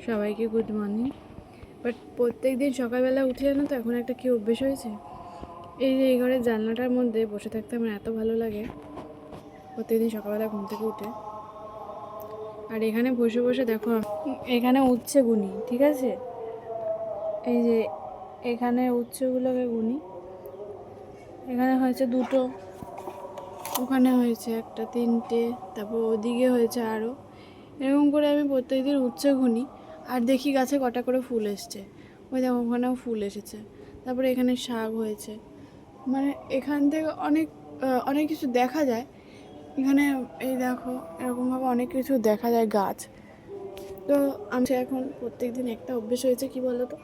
সবাইকে good morning. But প্রত্যেক দিন সকালবেলা উঠে জানো তো এখন একটা কী অভ্যেস হয়েছে, এই যে এই ঘরের জানলাটার মধ্যে বসে থাকতে আমার এত ভালো লাগে প্রত্যেকদিন সকালবেলা ঘুম থেকে উঠে। আর এখানে বসে বসে দেখো এখানে উচ্ছে গুনি, ঠিক আছে, এই যে এখানে উচ্ছেগুলোকে গুনি, এখানে হয়েছে দুটো, ওখানে হয়েছে একটা, তিনটে, তারপর ওদিকে হয়েছে আরও। এরকম করে আমি প্রত্যেকদিন উচ্ছে গুনি আর দেখি গাছে কটা করে ফুল এসছে। ওই দেখো ওখানেও ফুল এসেছে, তারপরে এখানে শাক হয়েছে। মানে এখান থেকে অনেক অনেক কিছু দেখা যায় এখানে। এই দেখো এরকমভাবে অনেক কিছু দেখা যায় গাছ। তো আমি এখন প্রত্যেক দিন একটা অভ্যেস হয়েছে কি বলো তো,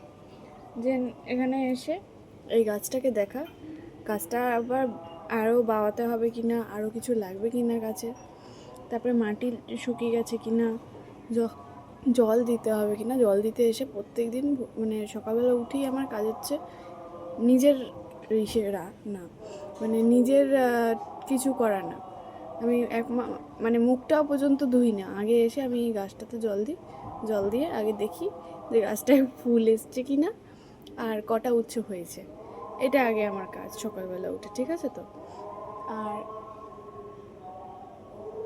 যে এখানে এসে এই গাছটাকে দেখা, গাছটা আবার আরও বাড়াতে হবে কি না, আরও কিছু লাগবে কি না গাছে, তারপরে মাটি শুকিয়ে গেছে কি না, জল দিতে হবে কি না। জল দিতে এসে প্রত্যেক দিন মানে সকালবেলা উঠেই আমার কাজ হচ্ছে নিজের ইসেরা না, মানে নিজের কিছু করা না। আমি মানে মুখটাও পর্যন্ত ধুই না, আগে এসে আমি এই গাছটাতে জল দিই, জল দিয়ে আগে দেখি যে গাছটায় ফুল এসছে কি না আর কটা উচ্ছে হয়েছে। এটা আগে আমার কাজ সকালবেলা উঠে, ঠিক আছে তো। আর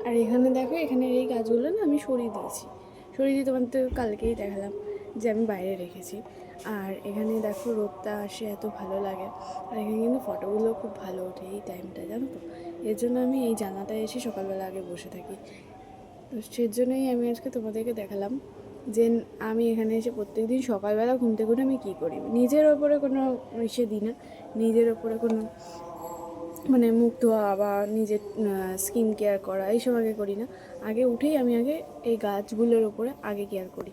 আর এখানে দেখো এখানে এই গাছগুলো না আমি সরিয়ে দিয়েছি, সরিয়ে দিয়ে তোমার তো কালকেই দেখালাম যে আমি বাইরে রেখেছি। আর এখানে দেখো রোদটা আসে, এত ভালো লাগে। আর এখানে কিন্তু ফটোগুলো খুব ভালো ওঠে এই টাইমটা, জানো তো। এর জন্য আমি এই জানলাটায় এসে সকালবেলা আগে বসে থাকি। তো সেজন্যই আমি আজকে তোমাদেরকে দেখালাম যে আমি এখানে এসে প্রত্যেকদিন সকালবেলা ঘুম থেকে উঠে আমি কী করি। নিজের ওপরে কোনো ইসে দিই না, নিজের ওপরে কোনো মানে মুখ ধোয়া বা নিজের স্কিন কেয়ার করা এইসব আগে করি না। আগে উঠেই আমি আগে এই গাছগুলোর ওপরে আগে কেয়ার করি।